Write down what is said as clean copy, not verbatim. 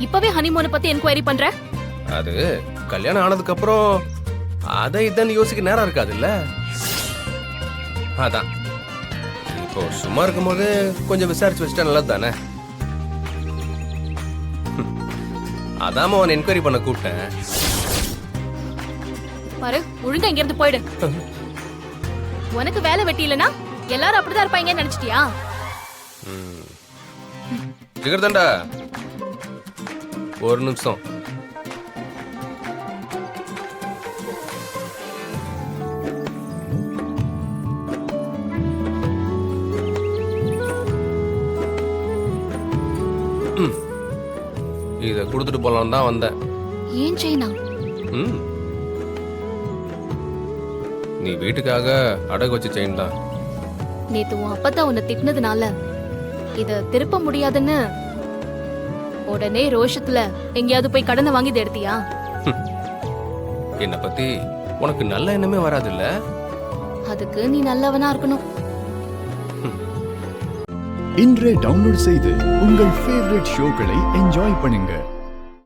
இப்பவே ஹனிமூனை பத்தி என்கொயரி பண்ற? அது கல்யாணம் ஆனதுக்கு அப்புறம் அதை இதான் யோசிக்க நேரம் இருக்காதுல்ல. அதான் இப்போ சும்மா இருக்கும்போது கொஞ்சம் விசாரிச்சு வச்சுட்டா நல்லது தானே. அதாம அவன் என்கொயரி பண்ண கூப்பிட்டேன். பாரு, ஒழுங்கா இங்க இருந்து போயிடு. உனக்கு வேலை வெட்டி இல்லனா எல்லாரும் அப்படிதான் இருப்பாங்கன்னு நினைச்சிட்டியா? ஜிகர்தண்டா, ஒரு நிமிஷம். இத கொடுத்துட்டு போலாம் தான் வந்தேன். ஏன் செய்யனா? நீ வீட்டுக்காக அடகு வச்ச செயின் தான். நேத்து உன் அப்பதான் உன்னை திட்டினதுனால இத திருப்ப முடியாதுன்னு உடனே ரோஷத்துல எங்கேயாவது போய் கடனை வாங்கி எடுத்தியா? என்ன பத்தி உனக்கு நல்ல எண்ணமே வராது இல்ல? அதுக்கு நீ நல்லவனா இருக்கணும். இன்றே டவுன்லோட் செய்து உங்கள் ஃபேவரட் ஷோக்களை என்ஜாய் பண்ணுங்க.